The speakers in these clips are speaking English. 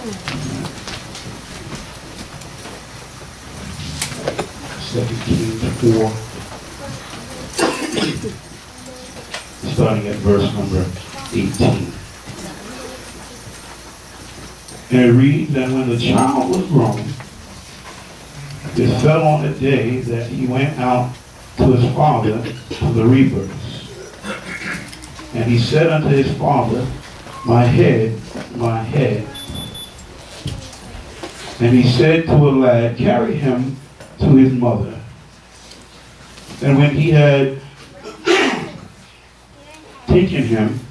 2 Kings 4, starting at verse number 18. And it reads that when the child was grown, it fell on the day that he went out to his father to the reapers. And he said unto his father, my head, my head. And he said to a lad, carry him to his mother. And when he had taken him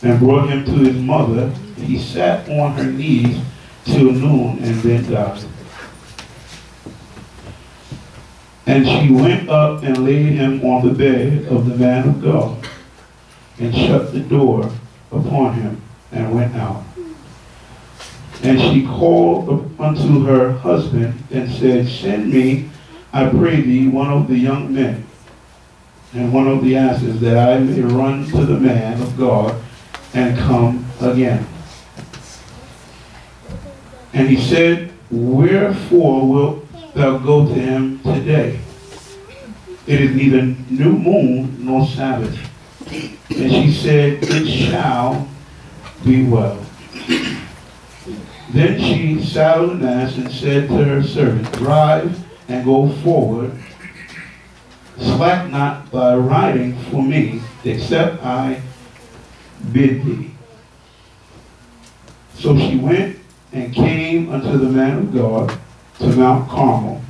and brought him to his mother, he sat on her knees till noon and then died. And she went up and laid him on the bed of the man of God, and shut the door upon him, and went out. And she called unto her husband, and said, send me, I pray thee, one of the young men, and one of the asses, that I may run to the man of God, and come again. And he said, wherefore wilt thou go to him today? It is neither new moon nor Sabbath. And she said, it shall be well. Then she saddled an ass and said to her servant, drive and go forward. Slack not thy riding for me, except I bid thee. So she went and came unto the man of God to Mount Carmel.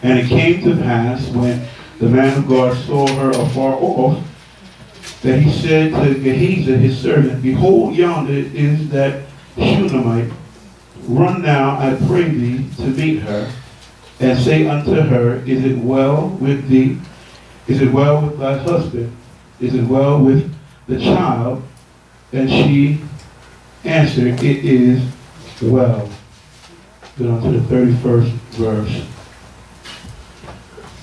And it came to pass, when the man of God saw her afar off, that he said to Gehazi his servant, behold, yonder is that Shunammite. Run now, I pray thee, to meet her, and say unto her, is it well with thee? Is it well with thy husband? Is it well with the child? And she answered, it is well. Get on to the 31st verse.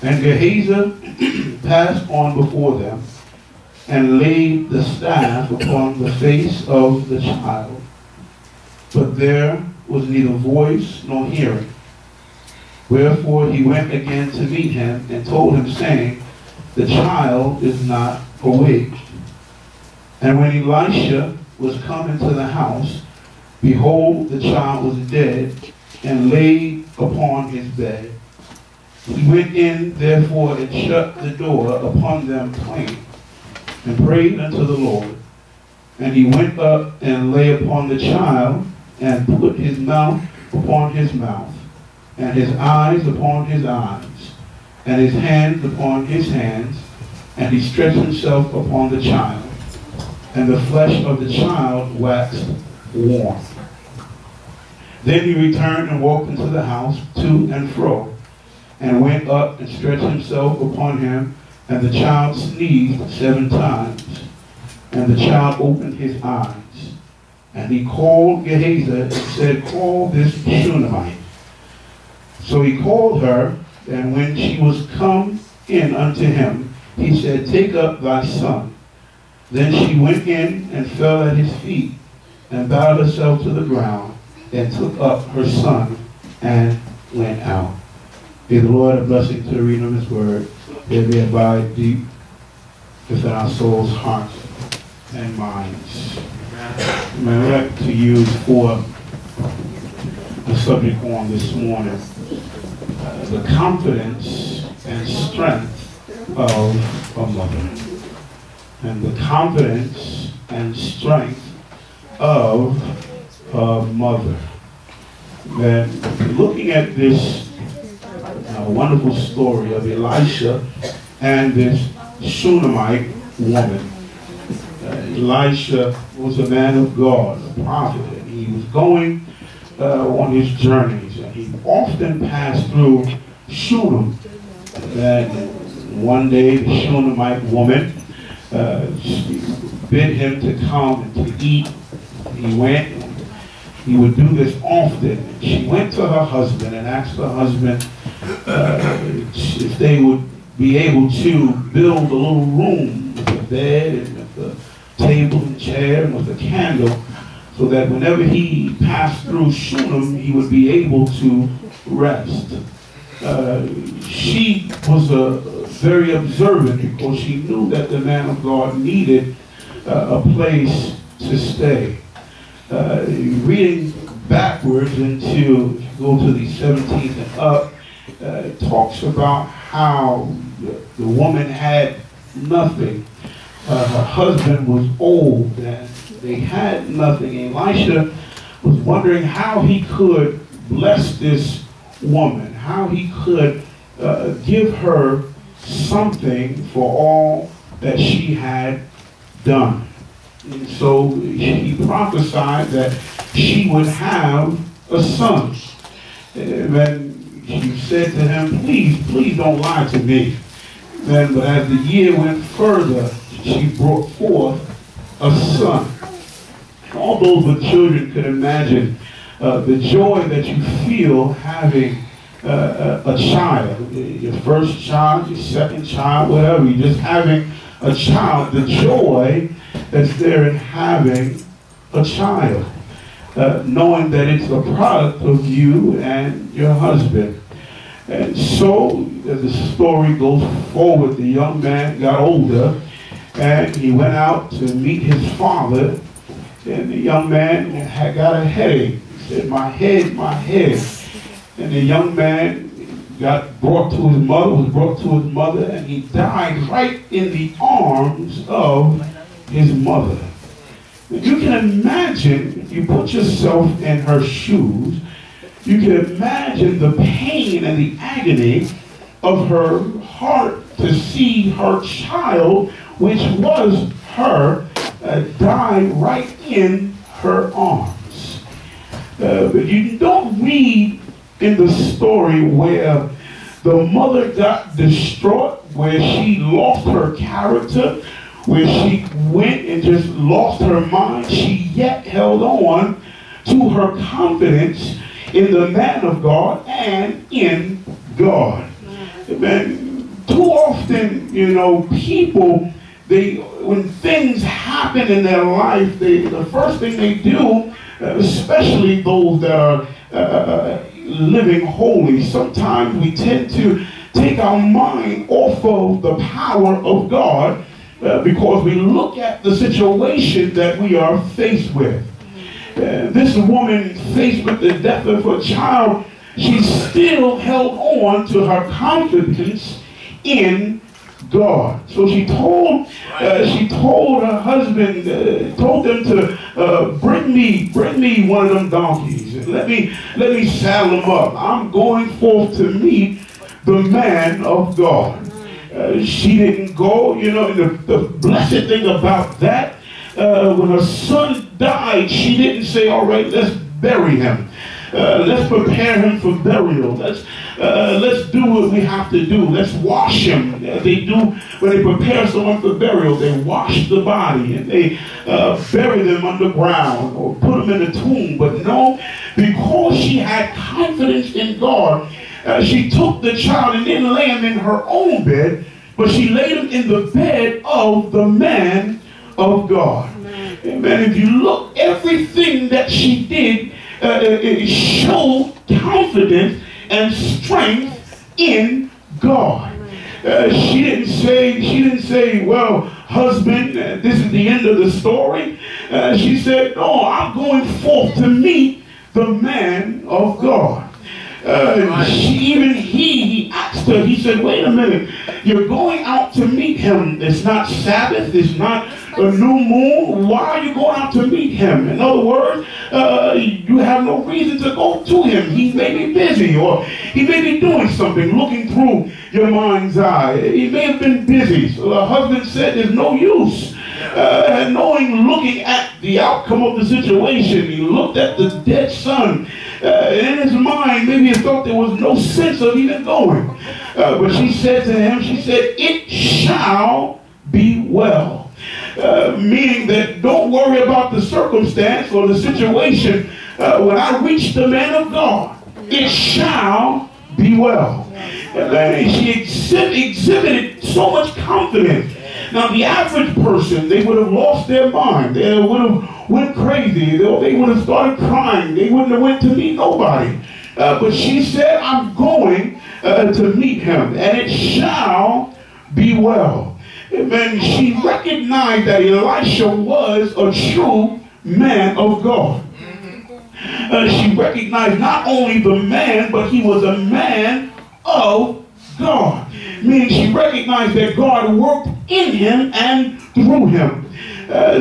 And Gehazi passed on before them, and laid the staff upon the face of the child. But there was neither voice nor hearing. Wherefore he went again to meet him, and told him, saying, the child is not awake. And when Elisha was come into the house, behold, the child was dead, and laid upon his bed. He went in, therefore, and shut the door upon them twain, and prayed unto the Lord. And he went up and lay upon the child, and put his mouth upon his mouth, and his eyes upon his eyes, and his hands upon his hands, and he stretched himself upon the child, and the flesh of the child waxed warm. Then he returned and walked into the house to and fro, and went up and stretched himself upon him, and the child sneezed 7 times, and the child opened his eyes. And he called Gehazi and said, call this Shunammite. So he called her, and when she was come in unto him, he said, take up thy son. Then she went in and fell at his feet, and bowed herself to the ground, and took up her son, and went out. May the Lord a blessing to the reading of his word. May it abide deep within our souls, hearts, and minds. I'd like to use for the subject on this morning, the confidence and strength of a mother. And the confidence and strength of a mother. And looking at this wonderful story of Elisha and this Shunammite woman. Elisha was a man of God, a prophet, and he was going on his journeys, and he often passed through Shunem. And one day the Shunammite woman bid him to come and to eat. He went. He would do this often. She went to her husband and asked her husband if they would be able to build a little room with a bed and with a table and chair and with a candle so that whenever he passed through Shunem, he would be able to rest. She was very observant because she knew that the man of God needed a place to stay. Reading backwards into, if you go to the 17th and up, it talks about how the woman had nothing. Her husband was old and they had nothing. Elisha was wondering how he could bless this woman, how he could give her something for all that she had done. And so he prophesied that she would have a son. And she said to him, please don't lie to me. Then, but as the year went further, she brought forth a son. All those with children could imagine the joy that you feel having a child. Your first child, your second child, whatever. You're just having a child. The joy that's there in having a child. Knowing that it's a product of you and your husband. And so, as the story goes forward, the young man got older and he went out to meet his father, and the young man had got a headache. He said, my head. And the young man was brought to his mother, and he died right in the arms of his mother. And you can imagine, if you put yourself in her shoes, you can imagine the pain and the agony of her heart to see her child, which was her, die right in her arms. But you don't read in the story where the mother got distraught, where she lost her character, where she went and just lost her mind. She yet held on to her confidence in the man of God and in God. Amen. Too often, people, when things happen in their life, the first thing they do, especially those that are living holy, sometimes we tend to take our mind off of the power of God because we look at the situation that we are faced with. This woman, faced with the death of her child, she still held on to her confidence in God. So she told her husband, told them to bring me one of them donkeys and let me saddle them up. I'm going forth to meet the man of God. She didn't go, and the blessed thing about that, when her son died, she didn't say, all right, let's bury him. Let's prepare him for burial. Let's do what we have to do. Let's wash him. They do, when they prepare someone for burial, they wash the body and they bury them underground or put them in a tomb. But no, because she had confidence in God, she took the child and didn't lay him in her own bed, but she laid him in the bed of the man of God. Amen. If you look, everything that she did, it showed confidence and strength in God. She didn't say, well, husband, this is the end of the story. She said, no, I'm going forth to meet the man of God. He asked her, he said, wait a minute, you're going out to meet him. It's not Sabbath, it's not a new moon. Why are you going out to meet him? In other words, you have no reason to go to him. He may be busy, or he may be doing something, looking through your mind's eye. He may have been busy. So the husband said, there's no use. Looking at the outcome of the situation, he looked at the dead son. In his mind, maybe he thought there was no sense of even going. But she said to him, she said, it shall be well. Meaning that don't worry about the circumstance or the situation. When I reach the man of God, it shall be well. She exhibited so much confidence. Now, the average person, they would have lost their mind. They would have went crazy. They would have started crying. They wouldn't have went to meet nobody. But she said, I'm going to meet him, and it shall be well. Amen. She recognized that Elisha was a true man of God. She recognized not only the man, but he was a man of God. Meaning she recognized that God worked in him and through him.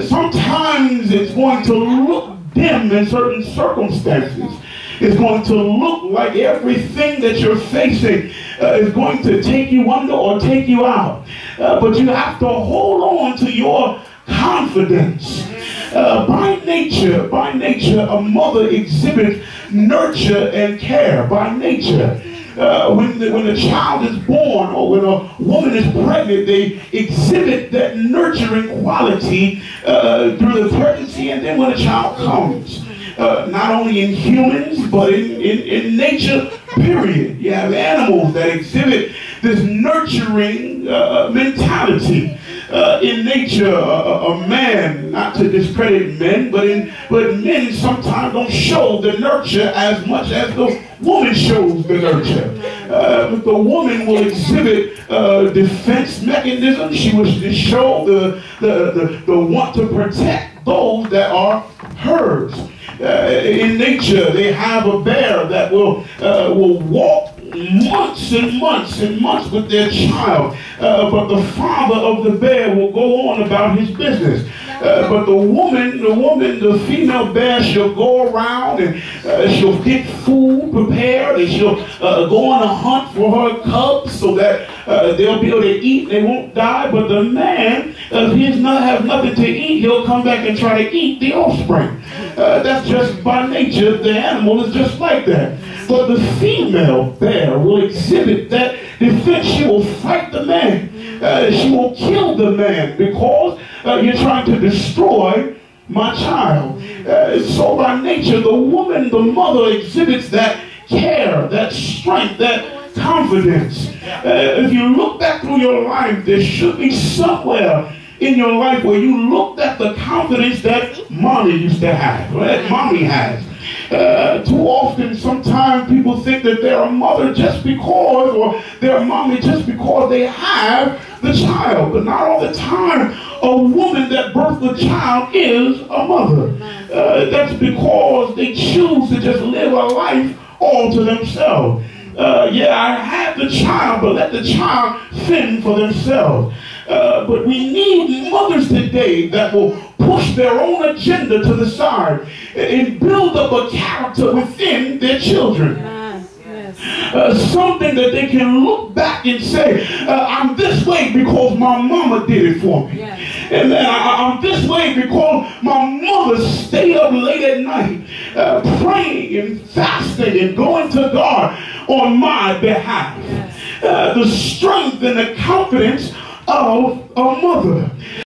Sometimes it's going to look dim in certain circumstances. It's going to look like everything that you're facing is going to take you under or take you out. But you have to hold on to your confidence. By nature, a mother exhibits nurture and care. By nature, when a child is born or when a woman is pregnant, they exhibit that nurturing quality through the pregnancy and then when a child comes. Not only in humans, but in nature, period. You have animals that exhibit this nurturing mentality. In nature, a man, not to discredit men, but men sometimes don't show the nurture as much as the woman shows the nurture. The woman will exhibit defense mechanisms. She will show the want to protect those that are hers. In nature, they have a bear that will walk months and months and months with their child, but the father of the bear will go on about his business. But the female bear, she'll go around and she'll get food prepared and she'll go on a hunt for her cubs so that they'll be able to eat and they won't die. But the man, if he has nothing to eat, he'll come back and try to eat the offspring. That's just by nature. The animal is just like that. But the female bear will exhibit that defense. She will fight the man. She will kill the man because you're trying to destroy my child. So by nature, the woman, the mother, exhibits that care, that strength, that confidence. If you look back through your life, there should be somewhere in your life where you looked at the confidence that mommy used to have, that mommy has. Too often, sometimes people think that they're a mother just because, or they're a mommy just because they have the child. But not all the time a woman that birthed the child is a mother. That's because they choose to just live a life all to themselves. Yeah, I had the child, but let the child fend for themselves. But we need mothers today that will push their own agenda to the side and build up a character within their children. Something that they can look back and say, I'm this way because my mama did it for me. And I'm this way because my mother stayed up late at night praying and fasting and going to God on my behalf. The strength and the confidence of a mother.